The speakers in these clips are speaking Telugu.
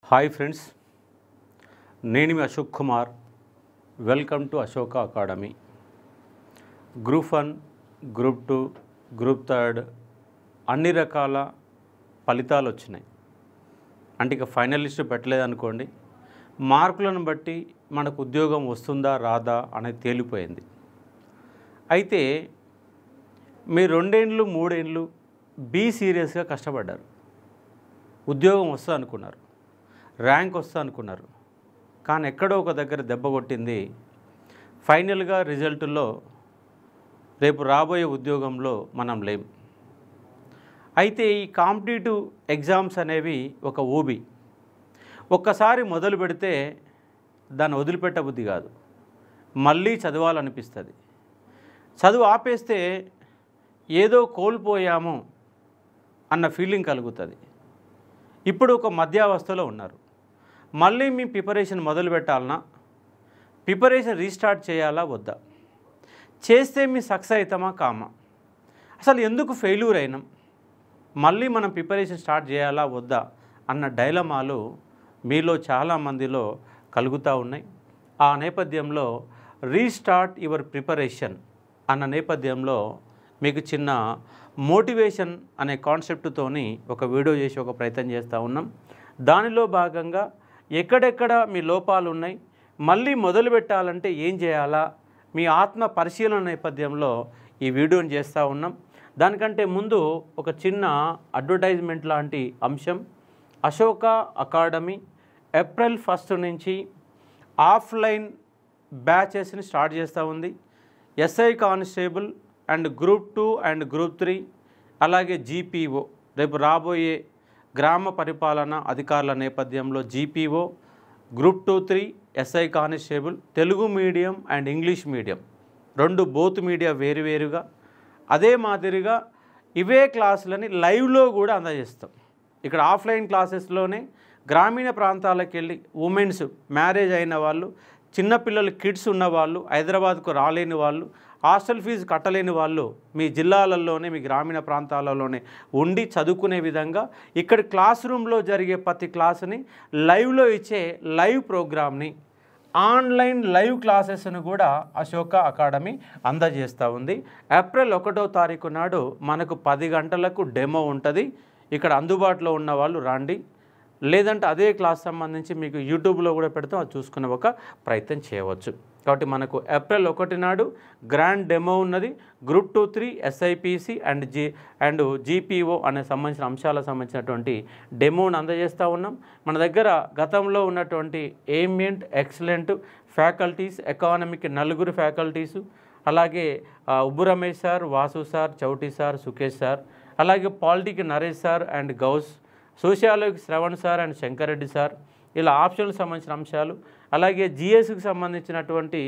హాయ్ ఫ్రెండ్స్, నేను మీ Ashok Kumar. Welcome to Ashoka academy. Group 1, group 2, group 3 అన్ని రకాల ఫలితాలు వచ్చినాయి. అంటే ఇక ఫైనల్ లిస్ట్ పెట్టలేదనుకోండి, మార్కులను బట్టి మనకు ఉద్యోగం వస్తుందా రాదా అనేది తేలిపోయింది. అయితే మీరు 2 ఏళ్ళు 3 ఏళ్ళు సీరియస్గా కష్టపడ్డారు, ఉద్యోగం వస్తుంది అనుకున్నారు, ర్యాంక్ వస్తుంది అనుకున్నారు. కానీ ఎక్కడో ఒక దగ్గర దెబ్బ కొట్టింది. ఫైనల్గా రిజల్ట్లో రేపు రాబోయే ఉద్యోగంలో మనం లేం. అయితే ఈ కాంపిటేటివ్ ఎగ్జామ్స్ అనేవి ఒక ఊబి. ఒక్కసారి మొదలు పెడితే దాన్ని వదిలిపెట్టబుద్ధి కాదు, మళ్ళీ చదవాలనిపిస్తుంది. చదువు ఆపేస్తే ఏదో కోల్పోయాము అన్న ఫీలింగ్ కలుగుతుంది. ఇప్పుడు ఒక మధ్యావస్థలో ఉన్నారు. మళ్ళీ మీ ప్రిపరేషన్ మొదలు పెట్టాలన్నా, ప్రిపరేషన్ రీస్టార్ట్ చేయాలా వద్దా, చేస్తే మీ సక్సెస్ అవుతామా కామా, అసలు ఎందుకు ఫెయిల్యూర్ అయినాం, మళ్ళీ మనం ప్రిపరేషన్ స్టార్ట్ చేయాలా వద్దా అన్న డైలమాలు మీలో చాలామందిలో కలుగుతూ ఉన్నాయి. ఆ నేపథ్యంలో రీస్టార్ట్ యువర్ ప్రిపరేషన్ అన్న నేపథ్యంలో మీకు చిన్న మోటివేషన్ అనే కాన్సెప్ట్తోని ఒక వీడియో చేసి ఒక ప్రయత్నం చేస్తూ ఉన్నాం. దానిలో భాగంగా ఎక్కడెక్కడ మీ లోపాలు ఉన్నాయి, మళ్ళీ మొదలు పెట్టాలంటే ఏం చేయాలా, మీ ఆత్మ పరిశీలన నేపథ్యంలో ఈ వీడియోని చేస్తూ ఉన్నాం. దానికంటే ముందు ఒక చిన్న అడ్వర్టైజ్మెంట్ లాంటి అంశం. అశోక అకాడమీ ఏప్రిల్ 1 నుంచి ఆఫ్లైన్ బ్యాచెస్ని స్టార్ట్ చేస్తూ ఉంది. SI constable and group 2 and group 3, అలాగే జీపీఓ, రేపు రాబోయే గ్రామ పరిపాలన అధికారుల నేపథ్యంలో GPO, group 2, 3 SI constable, Telugu medium and English medium, 2 both media వేరువేరుగా. అదే మాదిరిగా ఇవే క్లాసులని లైవ్లో కూడా అందజేస్తాం. ఇక్కడ ఆఫ్లైన్ క్లాసెస్లోనే గ్రామీణ ప్రాంతాలకు వెళ్ళి ఉమెన్స్, మ్యారేజ్ అయిన వాళ్ళు, చిన్నపిల్లలు కిడ్స్ ఉన్నవాళ్ళు, హైదరాబాద్కు రాలేని వాళ్ళు, హాస్టల్ ఫీజు కట్టలేని వాళ్ళు మీ జిల్లాలలోనే, మీ గ్రామీణ ప్రాంతాలలోనే ఉండి చదువుకునే విధంగా ఇక్కడ క్లాస్ రూమ్లో జరిగే ప్రతి క్లాసుని లైవ్లో ఇచ్చే లైవ్ ప్రోగ్రామ్ని, ఆన్లైన్ లైవ్ క్లాసెస్ను కూడా అశోక అకాడమీ అందజేస్తూ ఉంది. ఏప్రిల్ 1వ తారీఖు నాడు మనకు 10 గంటలకు డెమో ఉంటుంది. ఇక్కడ అందుబాటులో ఉన్న వాళ్ళు రండి, లేదంటే అదే క్లాస్ సంబంధించి మీకు యూట్యూబ్లో కూడా పెడతాం, అది చూసుకునే ఒక ప్రయత్నం చేయవచ్చు. కాబట్టి మనకు ఏప్రిల్ 1 నాడు గ్రాండ్ డెమో ఉన్నది. గ్రూప్ 2, 3 ఎస్ఐపిసి అండ్ జీపీఓ అనే సంబంధించిన అంశాలకు సంబంధించినటువంటి డెమోను అందజేస్తూ ఉన్నాం. మన దగ్గర గతంలో ఉన్నటువంటి ఏమియంట్ ఎక్సలెంట్ ఫ్యాకల్టీస్, ఎకానమీకి 4 ఫ్యాకల్టీసు, అలాగే ఉబ్బు రమేష్ సార్, వాసు సార్, చౌటి సార్, సుకేష్ సార్, అలాగే పాలిటీకి నరేష్ సార్ అండ్ గౌస్, సోషియాలజీకి Shravan sir and Shankar Reddy sir, ఇలా ఆప్షన్లకు సంబంధించిన అంశాలు, అలాగే జిఎస్కి సంబంధించినటువంటి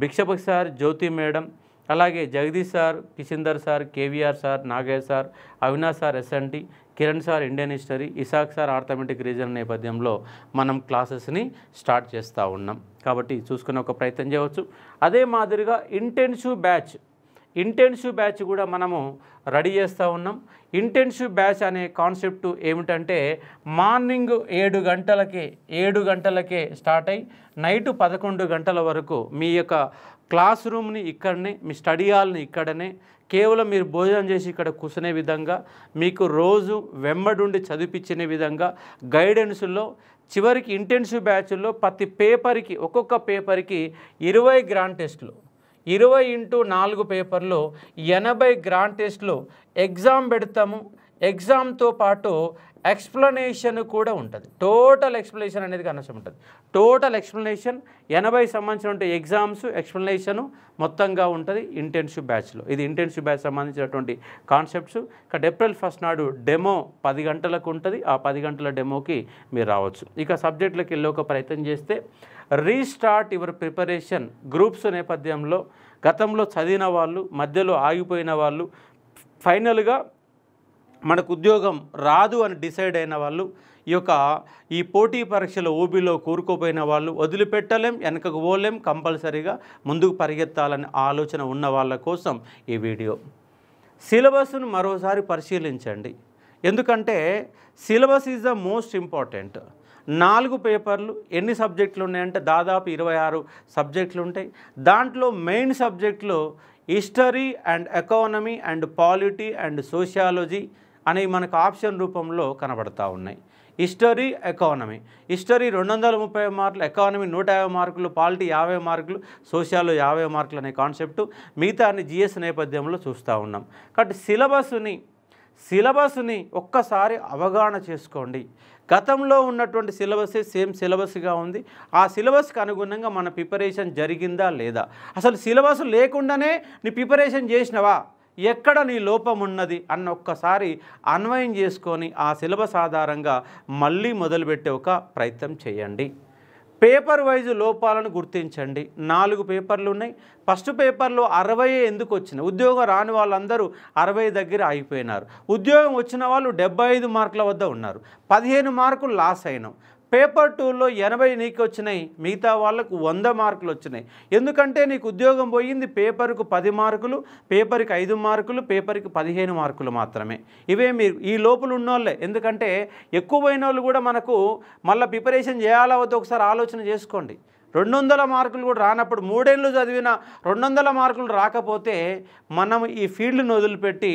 భిక్షపతి సార్, జ్యోతి మేడం, అలాగే జగదీష్ సార్, కిషిందర్ sir, KVR sir, Nagesh sir, Avinash sir SNT, Kiran sir Indian history, Isaq sir arithmetic reason నేపథ్యంలో మనం క్లాసెస్ని స్టార్ట్ చేస్తూ ఉన్నాం. కాబట్టి చూసుకునే ఒక ప్రయత్నం చేయవచ్చు. అదే మాదిరిగా ఇంటెన్సివ్ బ్యాచ్ కూడా మనము రెడీ చేస్తూ ఉన్నాం. ఇంటెన్సివ్ బ్యాచ్ అనే కాన్సెప్ట్ ఏమిటంటే, మార్నింగ్ 7 గంటలకే స్టార్ట్ అయ్యి నైట్ 11 గంటల వరకు మీ యొక్క క్లాస్ రూమ్ని ఇక్కడనే, మీ స్టడీ హాల్ని ఇక్కడనే, కేవలం మీరు భోజనం చేసి ఇక్కడ కూర్చునే విధంగా, మీకు రోజు వెంబడుండి చదివించిన విధంగా గైడెన్స్లో, చివరికి ఇంటెన్సివ్ బ్యాచ్లో ప్రతి పేపర్కి, ఒక్కొక్క పేపర్కి 20 గ్రాండ్ టెస్టులు, 20x4 పేపర్లు, 80 గ్రాండ్ టెస్టులు, ఎగ్జామ్ పెడతాము. ఎగ్జామ్తో పాటు ఎక్స్ప్లెనేషన్ కూడా ఉంటుంది. టోటల్ ఎక్స్ప్లెనేషన్ అనేది కనసం ఉంటుంది. టోటల్ ఎక్స్ప్లెనేషన్ 80 సంబంధించిన ఎగ్జామ్స్, ఎక్స్ప్లెనేషను మొత్తంగా ఉంటుంది ఇంటెన్సివ్ బ్యాచ్లో. ఇది ఇంటెన్సివ్ బ్యాచ్ సంబంధించినటువంటి కాన్సెప్ట్స్. ఇక్కడ ఏప్రిల్ 1 నాడు డెమో 10 గంటలకు ఉంటుంది. ఆ 10 గంటల డెమోకి మీరు రావచ్చు. ఇక సబ్జెక్టులకు వెళ్ళి ఒక ప్రయత్నం చేస్తే, రీస్టార్ట్ యువర్ ప్రిపరేషన్. గ్రూప్స్ నేపథ్యంలో గతంలో చదివిన వాళ్ళు, మధ్యలో ఆగిపోయిన వాళ్ళు, ఫైనల్గా మనకు ఉద్యోగం రాదు అని డిసైడ్ అయిన వాళ్ళు, ఈ పోటీ పరీక్షల ఊబిలో కూరుకుపోయిన వాళ్ళు, వదిలిపెట్టలేం, వెనకకు పోలేం, కంపల్సరీగా ముందుకు పరిగెత్తాలనే ఆలోచన ఉన్న వాళ్ళ కోసం ఈ వీడియో. సిలబస్ను మరోసారి పరిశీలించండి. ఎందుకంటే syllabus is the most important. 4 పేపర్లు ఎన్ని సబ్జెక్టులు ఉన్నాయంటే దాదాపు 26 సబ్జెక్టులు ఉంటాయి. దాంట్లో మెయిన్ సబ్జెక్టులు history and economy and polity and sociology అనేవి మనకు ఆప్షన్ రూపంలో కనబడతా ఉన్నాయి. History, economy. హిస్టరీ 230 మార్కులు, ఎకానమీ 150 మార్కులు, పాలిటీ 50 మార్కులు, సోషియాలో 50 మార్కులు అనే కాన్సెప్టు మిగతా అన్ని జిఎస్ నేపథ్యంలో చూస్తూ ఉన్నాం. కాబట్టి సిలబస్ని ఒక్కసారి అవగాహన చేసుకోండి. గతంలో ఉన్నటువంటి సిలబసే సేమ్ సిలబస్గా ఉంది. ఆ సిలబస్కి అనుగుణంగా మన ప్రిపరేషన్ జరిగిందా లేదా, అసలు సిలబస్ లేకుండానే నీ ప్రిపరేషన్ చేసినవా, ఎక్కడ నీ లోపం ఉన్నది అన్న ఒక్కసారి అన్వయం చేసుకొని ఆ సిలబస్ ఆధారంగా మళ్ళీ మొదలుపెట్టే ఒక ప్రయత్నం చేయండి. పేపర్ వైజ్ లోపాలను గుర్తించండి. 4 పేపర్లు ఉన్నాయి. ఫస్ట్ పేపర్లో 60 ఎందుకు వచ్చినాయి? ఉద్యోగం రాని వాళ్ళందరూ 60 దగ్గర ఆగిపోయినారు. ఉద్యోగం వచ్చిన వాళ్ళు 75 మార్కుల వద్ద ఉన్నారు. 15 మార్కులు లాస్ అయినాం. పేపర్ 2లో 80 నీకు వచ్చినాయి, మిగతా వాళ్ళకు 100 మార్కులు వచ్చినాయి. ఎందుకంటే నీకు ఉద్యోగం పోయింది పేపర్కు 10 మార్కులు, పేపర్కి 5 మార్కులు, పేపర్కి 15 మార్కులు మాత్రమే. ఇవే మీరు ఈ లోపల ఉన్నోళ్ళే. ఎందుకంటే ఎక్కువ పోయిన వాళ్ళు కూడా మనకు మళ్ళీ ప్రిపరేషన్ చేయాలా వద్ద ఒకసారి ఆలోచన చేసుకోండి. 200 మార్కులు కూడా రానప్పుడు 3 ఏళ్ళు చదివిన 200 మార్కులు రాకపోతే మనం ఈ ఫీల్డ్ను వదిలిపెట్టి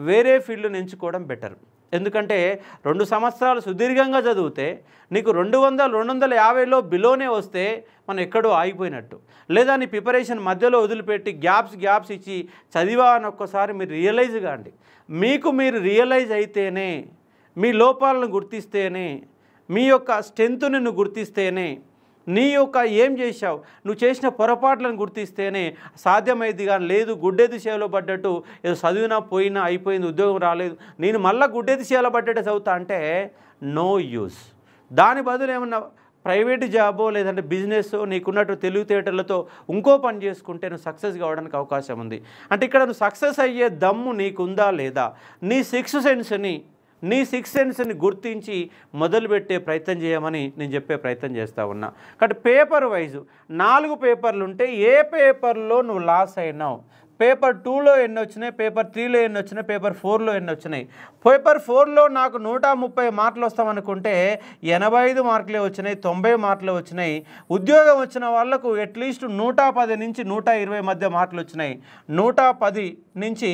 వేరే ఫీల్డ్ను ఎంచుకోవడం బెటర్. ఎందుకంటే 2 సంవత్సరాలు సుదీర్ఘంగా చదివితే నీకు 200, 250లో బిలోనే వస్తే మనం ఎక్కడో ఆగిపోయినట్టు. లేదా నీ ప్రిపరేషన్ మధ్యలో వదిలిపెట్టి గ్యాప్స్ ఇచ్చి చదివా అని ఒక్కసారి మీరు రియలైజ్ కాండి. మీరు రియలైజ్ అయితేనే, మీ లోపాలను గుర్తిస్తేనే, మీ యొక్క స్ట్రెంత్ను గుర్తిస్తేనే, నీ యొక్క ఏం చేశావు, నువ్వు చేసిన పొరపాట్లను గుర్తిస్తేనే సాధ్యమైంది. కానీ లేదు గుడ్డెది సేవలో పడ్డట్టు ఏదో చదివినా పోయినా అయిపోయింది, ఉద్యోగం రాలేదు, నేను మళ్ళీ గుడ్డెది సేవలో పడ్డట్టు చదువుతా అంటే నో యూస్. దాని బదులు ఏమన్నా ప్రైవేట్ జాబో లేదంటే బిజినెస్ నీకున్నట్టు తెలివితేటలతో ఇంకో పని చేసుకుంటే నువ్వు సక్సెస్ కావడానికి అవకాశం ఉంది. అంటే ఇక్కడ నువ్వు సక్సెస్ అయ్యే దమ్ము నీకుందా లేదా, నీ సిక్స్త్ సెన్స్ని గుర్తించి మొదలుపెట్టే ప్రయత్నం చేయమని నేను చెప్పే ప్రయత్నం చేస్తూ ఉన్నా. కాబట్టి పేపర్ వైజు 4 పేపర్లు ఉంటే ఏ పేపర్లో నువ్వు లాస్ అయినావు, పేపర్ 2లో ఎన్ని వచ్చినాయి, పేపర్ 3లో ఎన్ని వచ్చినాయి, పేపర్ 4లో ఎన్ని వచ్చినాయి. పేపర్ 4లో నాకు 130 మార్కులు వస్తామనుకుంటే 85 మార్కులే వచ్చినాయి, 90 మార్కులే వచ్చినాయి. ఉద్యోగం వచ్చిన వాళ్లకు అట్లీస్ట్ 110 నుంచి 120 మధ్య మార్కులు వచ్చినాయి. 110 నుంచి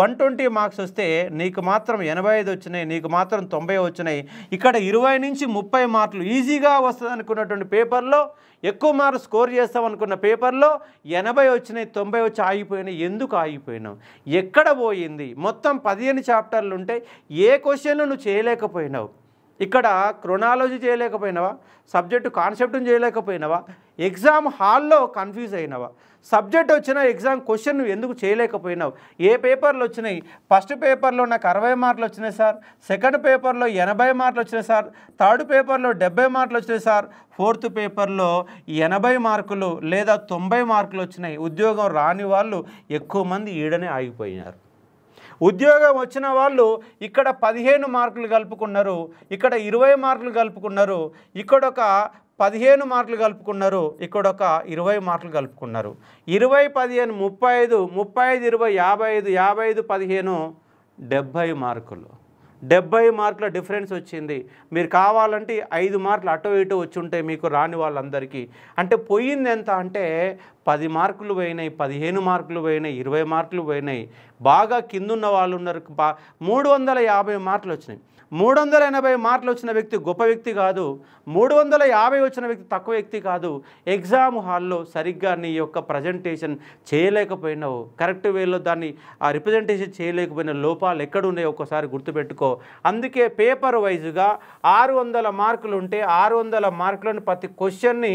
120 మార్క్స్ వస్తే నీకు మాత్రం 85 వచ్చినాయి, నీకు మాత్రం 90 వచ్చినాయి. ఇక్కడ 20 నుంచి 30 మార్కులు ఈజీగా వస్తుంది అనుకున్నటువంటి పేపర్లో, ఎక్కువ మార్క్స్ స్కోర్ చేస్తాం అనుకున్న పేపర్లో 80 వచ్చినాయి, 90 వచ్చి ఆగిపోయినాయి. ఎందుకు ఆగిపోయినావు, ఎక్కడ పోయింది? మొత్తం 15 చాప్టర్లు ఉంటే ఏ క్వశ్చన్లు నువ్వు చేయలేకపోయినావు? ఇక్కడ క్రొనాలజీ చేయలేకపోయినావా, సబ్జెక్టు కాన్సెప్ట్ని చేయలేకపోయినావా, ఎగ్జామ్ హాల్లో కన్ఫ్యూజ్ అయినావా, సబ్జెక్ట్ వచ్చిన ఎగ్జామ్ క్వశ్చన్ నువ్వు ఎందుకు చేయలేకపోయినావు? ఏ పేపర్లు వచ్చినాయి? ఫస్ట్ పేపర్లో నాకు 60 మార్కులు వచ్చినాయి సార్, సెకండ్ పేపర్లో 80 మార్కులు వచ్చినాయి సార్, థర్డ్ పేపర్లో 70 మార్కులు వచ్చినాయి సార్, ఫోర్త్ పేపర్లో 80 మార్కులు లేదా 90 మార్కులు వచ్చినాయి. ఉద్యోగం రాని వాళ్ళు ఎక్కువ మంది ఈడనే ఆగిపోయినారు. ఉద్యోగం వచ్చిన వాళ్ళు ఇక్కడ 15 మార్కులు కలుపుకున్నారు, ఇక్కడ 20 మార్కులు కలుపుకున్నారు, ఇక్కడ ఒక 15 మార్కులు కలుపుకున్నారు, ఇక్కడ ఒక 20 మార్కులు కలుపుకున్నారు. 20, 15, 35, 35, 20, 55, 55, 15, 70 మార్కులు. 70 మార్కుల డిఫరెన్స్ వచ్చింది. మీరు కావాలంటే 5 మార్కులు అటు ఇటు వచ్చి ఉంటాయి మీకు రాని వాళ్ళందరికీ. అంటే పోయింది ఎంత అంటే 10 మార్కులు పోయినాయి, 15 మార్కులు పోయినాయి, 20 మార్కులు పోయినాయి. బాగా కిందున్న వాళ్ళు ఉన్నారు, 350 మార్కులు వచ్చినాయి. 380 మార్కులు వచ్చిన వ్యక్తి గొప్ప వ్యక్తి కాదు, 350 వచ్చిన వ్యక్తి తక్కువ వ్యక్తి కాదు. ఎగ్జామ్ హాల్లో సరిగ్గా నీ యొక్క ప్రజెంటేషన్ చేయలేకపోయినావు, కరెక్ట్ వేలో దాన్ని రిప్రజెంటేషన్ చేయలేకపోయిన లోపాలు ఎక్కడున్నాయో ఒకసారి గుర్తుపెట్టుకో. అందుకే పేపర్ వైజ్గా 600 మార్కులు ఉంటే 600 మార్కులను ప్రతి క్వశ్చన్ని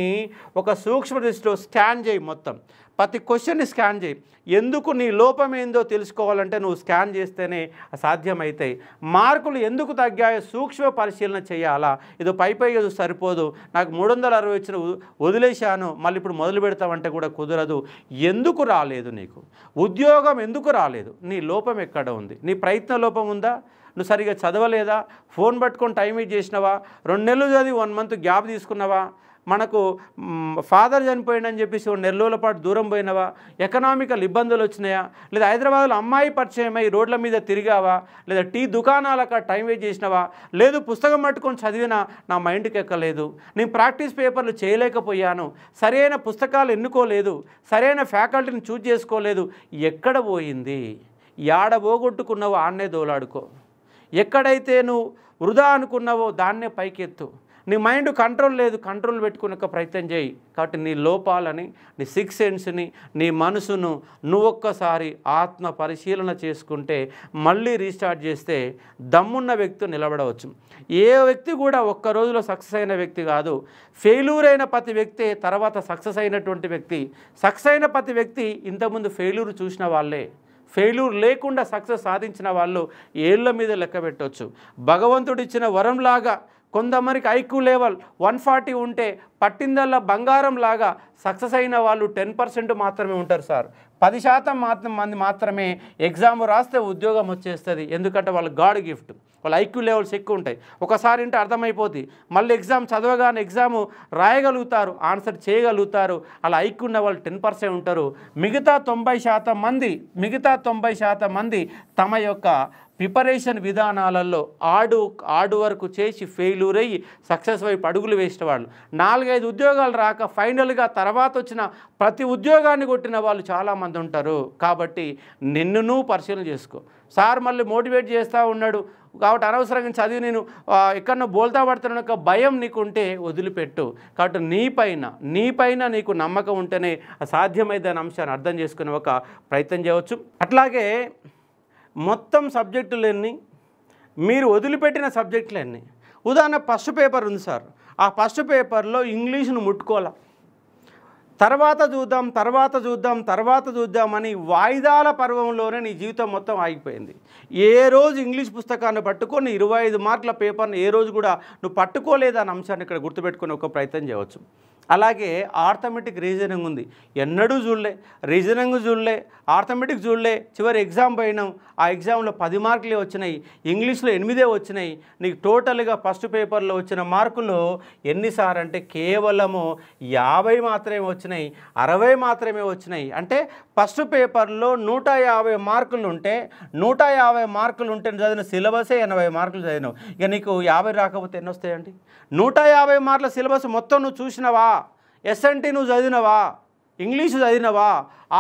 ఒక సూక్ష్మ దృష్టిలో స్కాన్ చేయి. మొత్తం ప్రతి క్వశ్చన్ని స్కాన్ చేయి. ఎందుకు నీ లోపం ఏందో తెలుసుకోవాలంటే నువ్వు స్కాన్ చేస్తేనే సాధ్యమవుతాయి. మార్కులు ఎందుకు తగ్గాయో సూక్ష్మ పరిశీలన చేయాలా. ఇది పైగా సరిపోదు, నాకు 360 వచ్చిన వదిలేశాను మళ్ళీ ఇప్పుడు మొదలు పెడతామంటే కూడా కుదరదు. ఎందుకు రాలేదు నీకు ఉద్యోగం, ఎందుకు రాలేదు? నీ లోపం ఎక్కడ ఉంది? నీ ప్రయత్న లోపం ఉందా? నువ్వు సరిగా చదవలేదా? ఫోన్ పట్టుకొని టైం వేస్ట్ చేసినావా? 2 నెలలు చదివి 1 మంత్ గ్యాప్ తీసుకున్నావా? మనకు ఫాదర్ చనిపోయిందని చెప్పేసి ఒక నెల రోజుల పాటు దూరం పోయినవా, ఎకనామికల్ ఇబ్బందులు వచ్చినాయా, లేదా హైదరాబాద్లో అమ్మాయి పరిచయమై రోడ్ల మీద తిరిగావా, లేదా టీ దుకాణాలకు టైం వేస్ట్ చేసినవా, లేదు పుస్తకం పట్టుకొని చదివినా నా మైండ్కి ఎక్కలేదు, నేను ప్రాక్టీస్ పేపర్లు చేయలేకపోయాను, సరైన పుస్తకాలు ఎన్నుకోలేదు, సరైన ఫ్యాకల్టీని చూజ్ చేసుకోలేదు, ఎక్కడ పోయింది? యాడ పోగొట్టుకున్నావో ఆన్నే దోలాడుకో. ఎక్కడైతే నువ్వు వృధా అనుకున్నావో దాన్నే పైకెత్తు. నీ మైండ్ కంట్రోల్ లేదు, కంట్రోల్ పెట్టుకునే ప్రయత్నం చేయి. కాబట్టి నీ లోపాలని, నీ సిక్స్ సెన్స్ని, నీ మనసును నువ్వు ఒక్కసారి ఆత్మ పరిశీలన చేసుకుంటే మళ్ళీ రీస్టార్ట్ చేస్తే దమ్మున్న వ్యక్తి నిలబడవచ్చు. ఏ వ్యక్తి కూడా ఒక్క రోజులో సక్సెస్ అయిన వ్యక్తి కాదు. ఫెయిల్యూర్ అయిన ప్రతి వ్యక్తి తర్వాత సక్సెస్ అయినటువంటి వ్యక్తి. సక్సెస్ అయిన ప్రతి వ్యక్తి ఇంతకుముందు ఫెయిల్యూర్ చూసిన వాళ్ళే. ఫెయిల్యూర్ లేకుండా సక్సెస్ సాధించిన వాళ్ళు ఏళ్ళ మీద లెక్క పెట్టవచ్చు. భగవంతుడు ఇచ్చిన వరంలాగా కొంతమందికి ఐక్యూ లెవెల్ 140 ఉంటే పట్టిందల్లా బంగారం లాగా సక్సెస్ అయిన వాళ్ళు 10% మాత్రమే ఉంటారు సార్. 10% మంది మాత్రమే ఎగ్జామ్ రాస్తే ఉద్యోగం వచ్చేస్తుంది. ఎందుకంటే వాళ్ళు గాడ్ గిఫ్ట్, వాళ్ళ ఐక్యూ లెవెల్స్ ఎక్కువ ఉంటాయి. ఒకసారి అంటే అర్థమైపోతుంది, మళ్ళీ ఎగ్జామ్ చదవగానే ఎగ్జాము రాయగలుగుతారు, ఆన్సర్ చేయగలుగుతారు. అలా ఐక్యూ ఉన్న వాళ్ళు 10% ఉంటారు. మిగతా 90% మంది తమ యొక్క ప్రిపరేషన్ విధానాలలో ఆడు వరకు చేసి ఫెయిల్యూర్ అయ్యి సక్సెస్ వైపు అడుగులు వేసిన వాళ్ళు. 4-5 ఉద్యోగాలు రాక ఫైనల్గా తర్వాత వచ్చిన ప్రతి ఉద్యోగాన్ని కొట్టిన వాళ్ళు చాలామంది ఉంటారు. కాబట్టి నిన్ను నువ్వు పరిశీలన చేసుకో. సార్ మళ్ళీ మోటివేట్ చేస్తూ ఉన్నాడు కాబట్టి అనవసరంగా చదివి నేను ఎక్కడన్నా బోల్తా పడుతున్న ఒక భయం నీకుంటే వదిలిపెట్టు. కాబట్టి నీపైన నీకు నమ్మకం ఉంటేనే సాధ్యమైందనే అంశాన్ని అర్థం చేసుకునే ఒక ప్రయత్నం చేయవచ్చు. అట్లాగే మొత్తం సబ్జెక్టులన్నీ మీరు వదిలిపెట్టిన సబ్జెక్టులన్నీ, ఉదాహరణ ఫస్ట్ పేపర్ ఉంది సార్, ఆ ఫస్ట్ పేపర్లో ఇంగ్లీష్ను ముట్టుకోవాలి, తర్వాత చూద్దామని వాయిదాల పర్వంలోనే నీ జీవితం మొత్తం ఆగిపోయింది. ఏ రోజు ఇంగ్లీష్ పుస్తకాన్ని పట్టుకొని 25 మార్కుల పేపర్ని ఏ రోజు కూడా నువ్వు పట్టుకోలేదన్న అంశాన్ని ఇక్కడ గుర్తుపెట్టుకుని ఒక ప్రయత్నం చేయవచ్చు. అలాగే ఆర్థమెటిక్ రీజనింగ్ ఉంది, ఎన్నడూ చూడలే, రీజనింగ్ చూడలే, ఆర్థమెటిక్ చూడలే, చివరి ఎగ్జామ్ పోయినాం, ఆ ఎగ్జామ్లో 10 మార్కులే వచ్చినాయి, ఇంగ్లీష్లో 8 వచ్చినాయి. నీకు టోటల్గా ఫస్ట్ పేపర్లో వచ్చిన మార్కులు ఎన్నిసార్లు అంటే కేవలము 50 మాత్రమే వచ్చినాయి, 60 మాత్రమే వచ్చినాయి. అంటే ఫస్ట్ పేపర్లో 150 మార్కులు ఉంటే 150 మార్కులు ఉంటే చదివిన సిలబసే 80 మార్కులు చదివినావు. ఇక నీకు 50 రాకపోతే ఎన్ని వస్తాయండి? 150 మార్కుల సిలబస్ మొత్తం నువ్వు చూసినవా? ఎస్ఎన్టీ నువ్వు చదివినవా? ఇంగ్లీషు చదివినవా?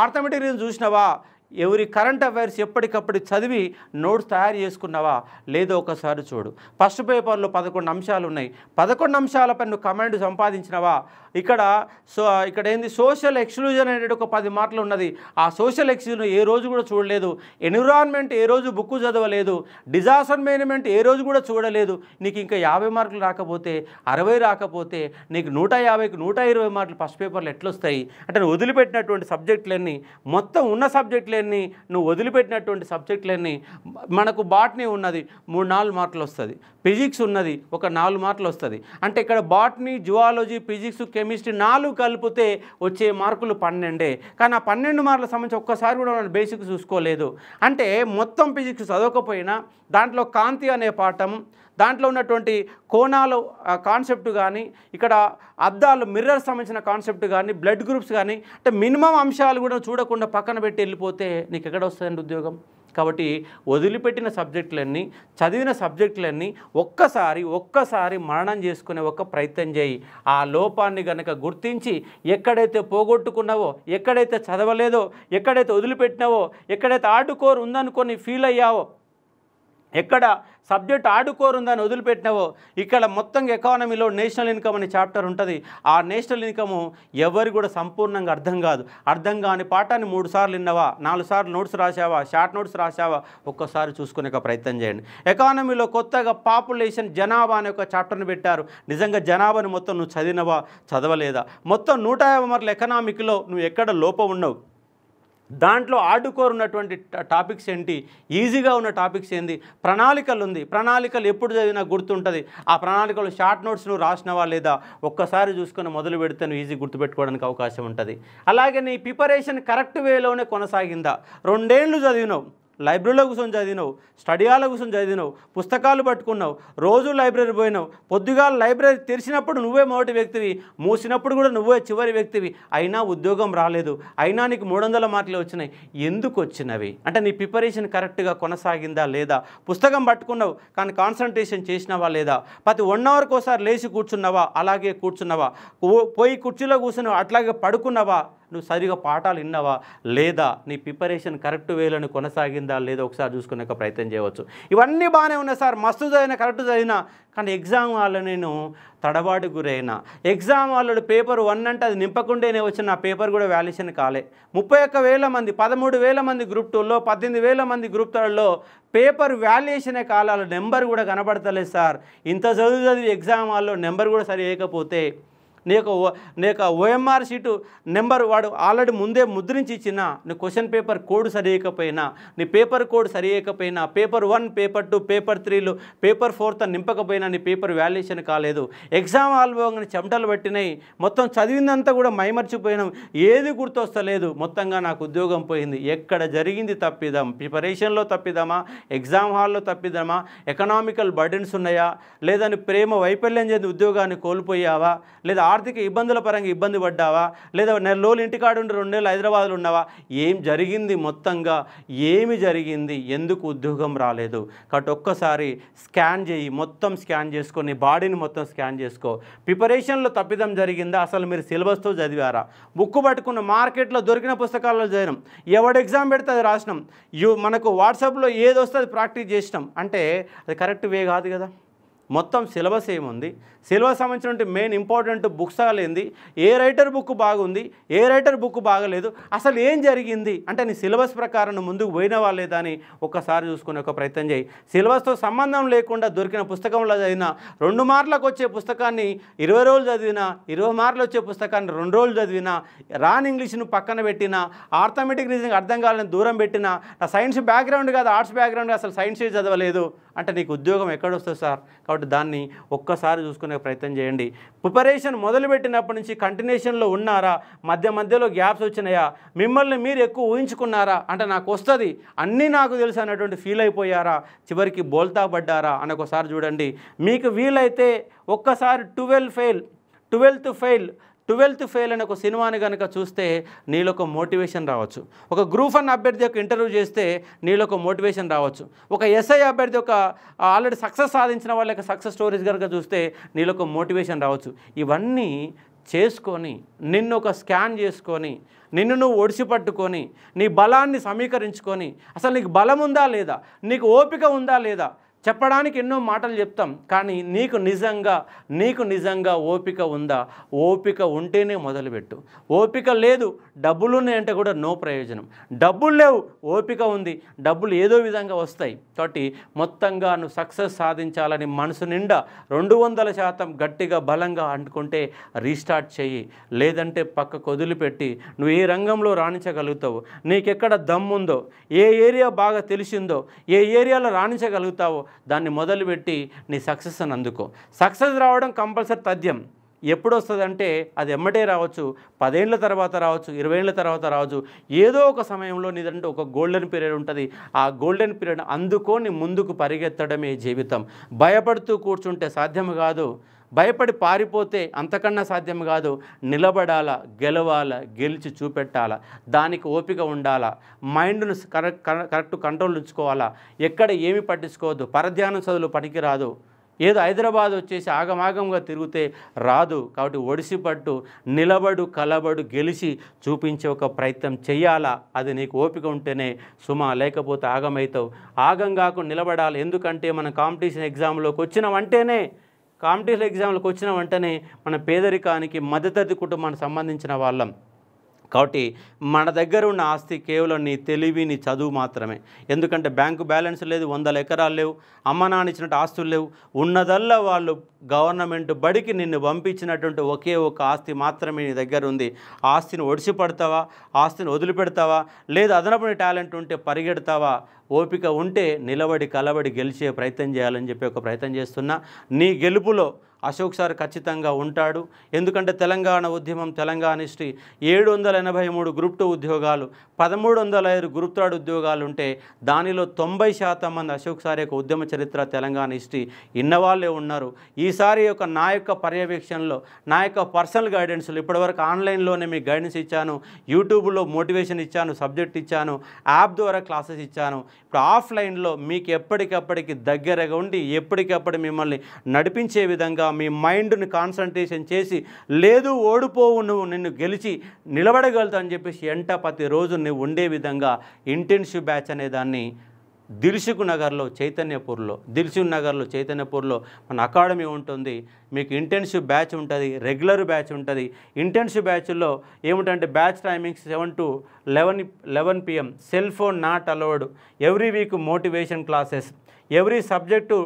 ఆర్థమెటిక్ రీజన్ చూసినవా? ఎవరి కరెంట్ అఫైర్స్ ఎప్పటికప్పుడు చదివి నోట్స్ తయారు చేసుకున్నావా లేదో ఒకసారి చూడు. ఫస్ట్ పేపర్లో 11 అంశాలు ఉన్నాయి, 11 అంశాలపై నువ్వు కమాండ్ సంపాదించినవా? ఇక్కడ ఏంది సోషల్ ఎక్స్క్లూజన్ అనేది ఒక 10 మార్కులు ఉన్నది. ఆ సోషల్ ఎక్స్క్లూజన్ ఏ రోజు కూడా చూడలేదు, ఎన్విరాన్మెంట్ ఏ రోజు బుక్ చదవలేదు, డిజాస్టర్ మేనేజ్మెంట్ ఏ రోజు కూడా చూడలేదు. నీకు ఇంకా 50 మార్కులు రాకపోతే, 60 రాకపోతే నీకు 150కి 120 మార్కులు ఫస్ట్ పేపర్లు ఎట్లొస్తాయి? అంటే నువ్వు వదిలిపెట్టినటువంటి సబ్జెక్టులన్నీ, మొత్తం ఉన్న సబ్జెక్టులన్నీ నువ్వు వదిలిపెట్టినటువంటి సబ్జెక్టులన్నీ, మనకు బాటనీ ఉన్నది 3-4 మార్కులు వస్తుంది, ఫిజిక్స్ ఉన్నది ఒక 4 మార్కులు వస్తుంది. అంటే ఇక్కడ బాటనీ, జువాలజీ, ఫిజిక్స్, కెమిస్ట్రీ 4 కలిపితే వచ్చే మార్కులు 12. కానీ ఆ 12 మార్కుల సంబంధించి ఒక్కసారి కూడా మనం బేసిక్ చూసుకోలేదు. అంటే మొత్తం ఫిజిక్స్ చదవకపోయినా దాంట్లో కాంతి అనే పాఠం, దాంట్లో ఉన్నటువంటి కోణాలు కాన్సెప్ట్ కానీ, ఇక్కడ అద్దాలు మిర్రర్ సంబంధించిన కాన్సెప్ట్ కానీ, బ్లడ్ గ్రూప్స్ కానీ, అంటే మినిమం అంశాలు కూడా చూడకుండా పక్కన పెట్టి వెళ్ళిపోతే నీకు ఎక్కడ వస్తుందండి ఉద్యోగం? కాబట్టి వదిలిపెట్టిన సబ్జెక్టులన్నీ, చదివిన సబ్జెక్టులన్నీ ఒక్కసారి మరణం చేసుకునే ఒక ప్రయత్నం చేయి. ఆ లోపాన్ని కనుక గుర్తించి ఎక్కడైతే పోగొట్టుకున్నావో, ఎక్కడైతే చదవలేదో, ఎక్కడైతే వదిలిపెట్టినావో, ఎక్కడైతే ఆడుకోరు ఉందనుకొని ఫీల్ అయ్యావో, ఎక్కడ సబ్జెక్ట్ ఆడుకోరుందని వదిలిపెట్టినావో, ఇక్కడ మొత్తం ఎకానమీలో నేషనల్ ఇన్కమ్ అనే చాప్టర్ ఉంటుంది. ఆ నేషనల్ ఇన్కమ్ ఎవరు కూడా సంపూర్ణంగా అర్థం కాదు. అర్థం కాని పాఠాన్ని 3 సార్లు విన్నావా, 4 సార్లు నోట్స్ రాసావా, షార్ట్ నోట్స్ రాసావా, ఒక్కసారి చూసుకునే ప్రయత్నం చేయండి. ఎకానమీలో కొత్తగా పాపులేషన్, జనాభా అనే ఒక చాప్టర్ని పెట్టారు. నిజంగా జనాభాని మొత్తం నువ్వు చదివినవా, చదవలేదా? మొత్తం 150 మార్కుల ఎకనామిక్లో నువ్వు ఎక్కడ లోపం ఉన్నావు, దాంట్లో ఆడుకోరున్నటువంటి టాపిక్స్ ఏంటి, ఈజీగా ఉన్న టాపిక్స్ ఏంటి, ప్రణాళికలు ఉంది, ప్రణాళికలు ఎప్పుడు చదివినా గుర్తుంటుంది. ఆ ప్రణాళికలు షార్ట్ నోట్స్ నువ్వు రాసినవా లేదా ఒక్కసారి చూసుకొని మొదలు పెడితే నువ్వు ఈజీ గుర్తుపెట్టుకోవడానికి అవకాశం ఉంటుంది. అలాగే నీ ప్రిపరేషన్ కరెక్ట్ వేలోనే కొనసాగిందా? 2 ఏళ్ళు చదివినావు, లైబ్రరీలో కూర్చొని చదివినావు, స్టడీ హాల్లో కూర్చొని చదివినావు, పుస్తకాలు పట్టుకున్నావు, రోజు లైబ్రరీ పోయినావు, పొద్దుగాల లైబ్రరీ తెరిచినప్పుడు నువ్వే మొదటి వ్యక్తివి, మూసినప్పుడు కూడా నువ్వే చివరి వ్యక్తివి, అయినా ఉద్యోగం రాలేదు, అయినా నీకు 300 మార్కులు వచ్చినాయి. ఎందుకు వచ్చినవి అంటే నీ ప్రిపరేషన్ కరెక్ట్గా కొనసాగిందా లేదా? పుస్తకం పట్టుకున్నావు కానీ కాన్సన్ట్రేషన్ చేసినావా లేదా? ప్రతి 1 అవర్కి ఒకసారి లేచి కూర్చున్నావా, అలాగే కూర్చున్నావా? పోయి కుర్చీలో కూర్చున్నావా, అట్లాగే పడుకున్నావా? నువ్వు సరిగా పాఠాలు విన్నావా లేదా? నీ ప్రిపరేషన్ కరెక్ట్ వేలను కొనసాగిందా లేదా ఒకసారి చూసుకునే ప్రయత్నం చేయవచ్చు. ఇవన్నీ బాగానే ఉన్నాయి సార్, మస్తు చదివినా, కరెక్ట్ చదివినా, కానీ ఎగ్జామ్ వాళ్ళు నేను తడబాటు గురైనా. ఎగ్జామ్ వాళ్ళు పేపర్ 1 అంటే అది నింపకుండానే వచ్చిన నా పేపర్ కూడా వాల్యుయేషన్ కాలే. 31,000 మంది, 13,000 మంది గ్రూప్ 2లో, 18,000 మంది గ్రూప్ 3లో పేపర్ వాల్యుయేషనే కాలాల నెంబర్ కూడా కనబడతలేదు సార్. ఇంత చదివి ఎగ్జామ్ వాళ్ళు నెంబర్ కూడా సరి వేయకపోతే నీ యొక్క ఓఎంఆర్ షీటు నెంబర్ వాడు ఆల్రెడీ ముందే ముద్రించి ఇచ్చినా, నీ క్వశ్చన్ పేపర్ కోడ్ సరియకపోయినా, నీ పేపర్ కోడ్ సరియకపోయినా, పేపర్ 1, పేపర్ 2, పేపర్ 3లు, పేపర్ 4 నింపకపోయినా నీ పేపర్ వాల్యుయేషన్ కాలేదు. ఎగ్జామ్ ఆల్బోగానే చెమటలు పట్టినాయి, మొత్తం చదివిందంతా కూడా మైమర్చిపోయినాం, ఏది గుర్తొస్తలేదు, మొత్తంగా నాకు ఉద్యోగం పోయింది. ఎక్కడ జరిగింది తప్పిదం? ప్రిపరేషన్లో తప్పిదమా, ఎగ్జామ్ హాల్లో తప్పిదమా, ఎకనామికల్ బర్డెన్స్ ఉన్నాయా, లేదా నీ ప్రేమ వైఫల్యం చెంది ఉద్యోగాన్ని కోల్పోయావా, లేదా ఆర్థిక ఇబ్బందుల పరంగా ఇబ్బంది పడ్డావా, లేదా నెలలోలు ఇంటికాడు ఉండి 2 నెలలు హైదరాబాద్లో ఉన్నావా? ఏం జరిగింది? మొత్తంగా ఏమి జరిగింది? ఎందుకు ఉద్యోగం రాలేదు? కాబట్టి ఒక్కసారి స్కాన్ చేయి, మొత్తం స్కాన్ చేసుకో, నీ బాడీని మొత్తం స్కాన్ చేసుకో. ప్రిపరేషన్లో తప్పిదం జరిగిందా? అసలు మీరు సిలబస్తో చదివారా? బుక్ పట్టుకున్న మార్కెట్లో దొరికిన పుస్తకాల్లో చదివినాం, ఎవడు ఎగ్జామ్ పెడితే అది రాసినాం, మనకు వాట్సాప్లో ఏది వస్తే అది ప్రాక్టీస్ చేసినాం అంటే అది కరెక్ట్ వే కాదు కదా. మొత్తం సిలబస్ ఏముంది, సిలబస్ సంబంధించిన మెయిన్ ఇంపార్టెంట్ బుక్స్ ఏంది, ఏ రైటర్ బుక్ బాగుంది, ఏ రైటర్ బుక్ బాగలేదు, అసలు ఏం జరిగింది అంటే నీ సిలబస్ ప్రకారం ముందుకు పోయినవా లేదా అని ఒక్కసారి చూసుకునే ప్రయత్నం చేయి. సిలబస్తో సంబంధం లేకుండా దొరికిన పుస్తకంలో చదివిన 2 మార్కులకు వచ్చే పుస్తకాన్ని 20 రోజులు చదివినా, 20 మార్కులు వచ్చే పుస్తకాన్ని 2 రోజులు చదివినా, రాని ఇంగ్లీష్ను పక్కన పెట్టినా, ఆర్థమెటిక్ రీజనింగ్ అర్థం కావాలని దూరం పెట్టినా, నా సైన్స్ బ్యాక్గ్రౌండ్ కాదు ఆర్ట్స్ బ్యాక్గ్రౌండ్ అసలు సైన్సే చదవలేదు అంటే నీకు ఉద్యోగం ఎక్కడొస్తుంది సార్? కాబట్టి దాన్ని ఒక్కసారి చూసుకునే ప్రయత్నం చేయండి. ప్రిపరేషన్ మొదలుపెట్టినప్పటి నుంచి కంటిన్యూషన్లో ఉన్నారా, మధ్యలో గ్యాప్స్ వచ్చినాయా, మిమ్మల్ని మీరు ఎక్కువ ఊహించుకున్నారా అంటే నాకు వస్తుంది అన్నీ నాకు తెలుసు అన్నటువంటి ఫీల్ అయిపోయారా, చివరికి బోల్తా పడ్డారా అని ఒకసారి చూడండి. మీకు వీలైతే ఒక్కసారి 12th ఫెయిల్ అనే ఒక సినిమాని కనుక చూస్తే నీలో ఒక మోటివేషన్ రావచ్చు. ఒక గ్రూప్ 1 అభ్యర్థి యొక్క ఇంటర్వ్యూ చేస్తే నీలో ఒక మోటివేషన్ రావచ్చు. ఒక ఎస్ఐ అభ్యర్థి ఒక ఆల్రెడీ సక్సెస్ సాధించిన వాళ్ళ యొక్క సక్సెస్ స్టోరీస్ కనుక చూస్తే నీలో ఒక మోటివేషన్ రావచ్చు. ఇవన్నీ చేసుకొని నిన్ను ఒక స్కాన్ చేసుకొని నిన్ను నువ్వు ఒడిసి పట్టుకొని నీ బలాన్ని సమీకరించుకొని అసలు నీకు బలం ఉందా లేదా, నీకు ఓపిక ఉందా లేదా, చెప్పడానికి ఎన్నో మాటలు చెప్తాం కానీ నీకు నిజంగా ఓపిక ఉందా? ఓపిక ఉంటేనే మొదలుపెట్టు. ఓపిక లేదు, డబ్బులు ఉన్నాయంటే కూడా నో ప్రయోజనం. డబ్బులు లేవు, ఓపిక ఉంది, డబ్బులు ఏదో విధంగా వస్తాయి. కాబట్టి మొత్తంగా నువ్వు సక్సెస్ సాధించాలని మనసు నిండా 200% గట్టిగా బలంగా అంటుకుంటే రీస్టార్ట్ చెయ్యి. లేదంటే పక్కకు వదిలిపెట్టి నువ్వు ఏ రంగంలో రాణించగలుగుతావు, నీకెక్కడ దమ్ముందో, ఏ ఏరియా బాగా తెలిసిందో, ఏ ఏరియాలో రాణించగలుగుతావో దాన్ని మొదలుపెట్టి నీ సక్సెస్ అని అందుకో. సక్సెస్ రావడం కంపల్సరీ తథ్యం. ఎప్పుడు వస్తుందంటే అది ఎమ్మటే రావచ్చు, 10 ఏళ్ళ తర్వాత రావచ్చు, 20 ఏళ్ళ తర్వాత రావచ్చు, ఏదో ఒక సమయంలో నీదంటే ఒక గోల్డెన్ పీరియడ్ ఉంటుంది. ఆ గోల్డెన్ పీరియడ్ అందుకొని ముందుకు పరిగెత్తడమే జీవితం. భయపడుతూ కూర్చుంటే సాధ్యం కాదు, భయపడి పారిపోతే అంతకన్నా సాధ్యం కాదు. నిలబడాలా, గెలవాలా, గెలిచి చూపెట్టాలా, దానికి ఓపిక ఉండాలా, మైండ్ను కరెక్ట్ కంట్రోల్ ఉంచుకోవాలా, ఎక్కడ ఏమి పట్టించుకోవద్దు, పరధ్యానం చదువులు పనికిరాదు, ఏదో హైదరాబాద్ వచ్చేసి ఆగమాగంగా తిరిగితే రాదు. కాబట్టి ఒడిసిపట్టు, నిలబడు, కలబడు, గెలిచి చూపించే ఒక ప్రయత్నం చేయాలా. అది నీకు ఓపిక ఉంటేనే సుమా, లేకపోతే ఆగమవుతావు. ఆగం కాకుండా నిలబడాలి. ఎందుకంటే మనం కాంపిటీషన్ ఎగ్జామ్లోకి వచ్చిన వెంటనే మన పేదరికానికి మధ్యతరగతి కుటుంబానికి సంబంధించిన వాళ్ళం. కాబట్టి మన దగ్గర ఉన్న ఆస్తి కేవలం నీ తెలివి, నీ చదువు మాత్రమే. ఎందుకంటే బ్యాంకు బ్యాలెన్స్ లేదు, 100 ఎకరాలు లేవు, అమ్మ నాన్న ఇచ్చినట్టు ఆస్తులు లేవు. ఉన్నదల్లా వాళ్ళు గవర్నమెంట్ బడికి నిన్ను పంపించినటువంటి ఒకే ఒక ఆస్తి మాత్రమే నీ దగ్గర ఉంది. ఆస్తిని ఒడిసిపడతావా, ఆస్తిని వదిలిపెడతావా, లేదా అదనపు టాలెంట్ ఉంటే పరిగెడతావా, ఓపిక ఉంటే నిలబడి కలబడి గెలిచే ప్రయత్నం చేయాలని చెప్పి ఒక ప్రయత్నం చేస్తున్నా. నీ గెలుపులో అశోక్ సార్ ఖచ్చితంగా ఉంటాడు. ఎందుకంటే తెలంగాణ ఉద్యమం, తెలంగాణ హిస్టరీ 783 గ్రూప్ 2 ఉద్యోగాలు, 1305 గ్రూప్ 3 ఉద్యోగాలు ఉంటే దానిలో 90% మంది అశోక్ సార్ యొక్క ఉద్యమ చరిత్ర, తెలంగాణ హిస్టరీ ఇన్నవాళ్ళే ఉన్నారు. ఈసారి నా యొక్క పర్యవేక్షణలో, నా యొక్క పర్సనల్ గైడెన్స్లో ఇప్పటివరకు ఆన్లైన్లోనే మీకు గైడెన్స్ ఇచ్చాను, యూట్యూబ్లో మోటివేషన్ ఇచ్చాను, సబ్జెక్ట్ ఇచ్చాను, యాప్ ద్వారా క్లాసెస్ ఇచ్చాను. ఇప్పుడు ఆఫ్లైన్లో మీకు ఎప్పటికప్పటికి దగ్గరగా ఉండి ఎప్పటికప్పుడు మిమ్మల్ని నడిపించే విధంగా మీ మైండ్ని కాన్సన్ట్రేషన్ చేసి, లేదు ఓడిపోవు, నువ్వు నిన్ను గెలిచి నిలబడగలుగుతావు అని చెప్పేసి ప్రతిరోజు నువ్వు ఉండే విధంగా ఇంటెన్సివ్ బ్యాచ్ అనే దాన్ని దిల్సుఖ్ నగర్లో చైతన్యపూర్లో మన అకాడమీ ఉంటుంది. మీకు ఇంటెన్సివ్ బ్యాచ్ ఉంటుంది, రెగ్యులర్ బ్యాచ్ ఉంటుంది. ఇంటెన్సివ్ బ్యాచ్లో ఏమిటంటే batch timings 7 to 11 PM, cell phone not allowed. Every week motivation classes, every subject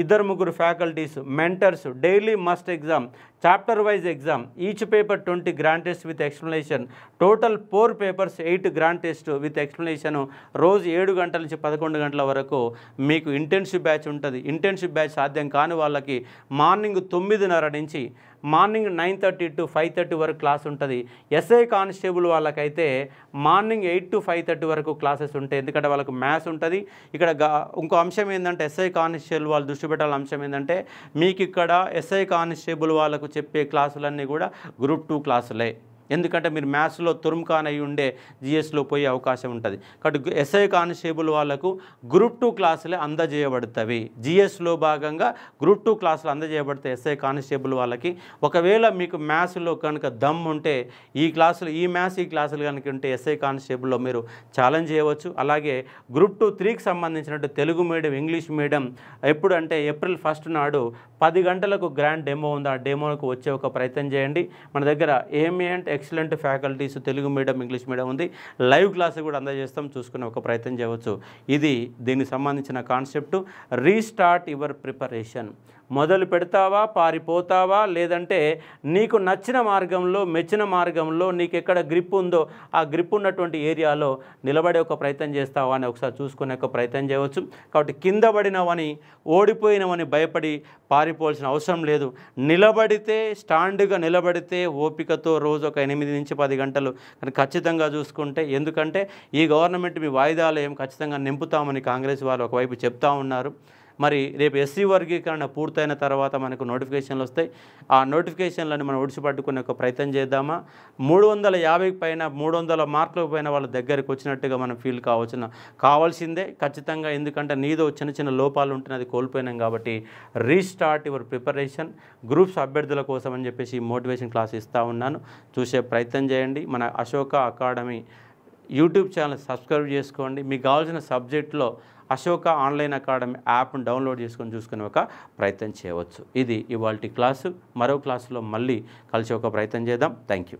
2-3 faculties, mentors, daily must exam, chapter wise exam, each paper 20 grand test with explanation, total 4 papers 8 grand test with explanation. రోజు 7 గంటల నుంచి 11 గంటల వరకు మీకు ఇంటెన్సివ్ బ్యాచ్ ఉంటుంది. ఇంటెన్సివ్ బ్యాచ్ సాధ్యం కాని వాళ్ళకి మార్నింగ్ 9:30 నుంచి మార్నింగ్ 9:30 to 5:30 వరకు క్లాస్ ఉంటుంది. ఎస్ఐ కానిస్టేబుల్ వాళ్ళకైతే మార్నింగ్ 8 to 5:30 వరకు క్లాసెస్ ఉంటాయి. ఎందుకంటే వాళ్ళకు మ్యాథ్స్ ఉంటుంది. ఇక్కడ ఇంకో అంశం ఏంటంటే ఎస్ఐ కానిస్టేబుల్ వాళ్ళు దృష్టి పెట్టాల అంశం ఏంటంటే మీకు ఇక్కడ ఎస్ఐ కానిస్టేబుల్ వాళ్ళకు చెప్పే క్లాసులన్నీ కూడా గ్రూప్ 2 క్లాసులే. ఎందుకంటే మీరు మ్యాథ్స్లో తురుముఖాన్ అయి ఉండే జిఎస్లో పోయే అవకాశం ఉంటుంది. కాబట్టి ఎస్ఐ కానిస్టేబుల్ వాళ్ళకు గ్రూప్ 2 క్లాసులే అందజేయబడతాయి. జిఎస్లో భాగంగా గ్రూప్ 2 క్లాసులు అందజేయబడతాయి ఎస్ఐ కానిస్టేబుల్ వాళ్ళకి. ఒకవేళ మీకు మ్యాథ్స్లో కనుక దమ్ ఉంటే ఈ క్లాసులు కనుక ఉంటే ఎస్ఐ కానిస్టేబుల్లో మీరు ఛాలెంజ్ చేయవచ్చు. అలాగే గ్రూప్ 2, 3కి సంబంధించినట్టు తెలుగు మీడియం, ఇంగ్లీష్ మీడియం ఎప్పుడంటే April 1 నాడు 10 గంటలకు గ్రాండ్ డెమో ఉంది. ఆ డెమోకు వచ్చే ఒక ప్రయత్నం చేయండి. మన దగ్గర ఏమి అంటే excellent faculties, Telugu medium, English medium ఉంది. లైవ్ క్లాస్ కూడా అందజేస్తాం, చూసుకునే ఒక ప్రయత్నం చేయవచ్చు. ఇది దీనికి సంబంధించిన కాన్సెప్టు. Restart your preparation. మొదలు పెడతావా, పారిపోతావా, లేదంటే నీకు నచ్చిన మార్గంలో, మెచ్చిన మార్గంలో, నీకు ఎక్కడ గ్రిప్ ఉందో ఆ గ్రిప్ ఉన్నటువంటి ఏరియాలో నిలబడే ఒక ప్రయత్నం చేస్తావా అని ఒకసారి చూసుకునే ఒక ప్రయత్నం చేయవచ్చు. కాబట్టి కింద పడినవని, ఓడిపోయినవని భయపడి పారిపోవాల్సిన అవసరం లేదు. నిలబడితే, స్టాండ్గా నిలబడితే ఓపికతో రోజు ఒక 8 నుంచి 10 గంటలు కానీ ఖచ్చితంగా చూసుకుంటే, ఎందుకంటే ఈ గవర్నమెంట్ మీ వాయిదాలు ఖచ్చితంగా నింపుతామని కాంగ్రెస్ వాళ్ళు ఒకవైపు చెప్తా ఉన్నారు. మరి రేపు ఎస్సీ వర్గీకరణ పూర్తయిన తర్వాత మనకు నోటిఫికేషన్లు వస్తాయి. ఆ నోటిఫికేషన్లను మనం ఒడిసిపట్టుకునే ఒక ప్రయత్నం చేద్దామా? 350 పైన 300 మార్కులకు పైన వాళ్ళ దగ్గరికి వచ్చినట్టుగా మనం ఫీల్ కావాల్సిందే ఖచ్చితంగా. ఎందుకంటే నీదో చిన్న లోపాలు ఉంటున్నది, అది కోల్పోయినాం. కాబట్టి రీస్టార్ట్ యువర్ ప్రిపరేషన్. గ్రూప్స్ అభ్యర్థుల కోసం అని చెప్పేసి మోటివేషన్ క్లాస్ ఇస్తూ ఉన్నాను, చూసే ప్రయత్నం చేయండి. మన Ashoka academy YouTube channel subscribe చేసుకోండి. మీకు కావాల్సిన సబ్జెక్ట్లో అశోక ఆన్లైన్ అకాడమీ యాప్ను డౌన్లోడ్ చేసుకొని చూసుకునే ఒక ప్రయత్నం చేయవచ్చు. ఇది ఇవాల్టి క్లాసు. మరో క్లాసులో మళ్ళీ కలిసి ఒక ప్రయత్నం చేద్దాం. Thank you.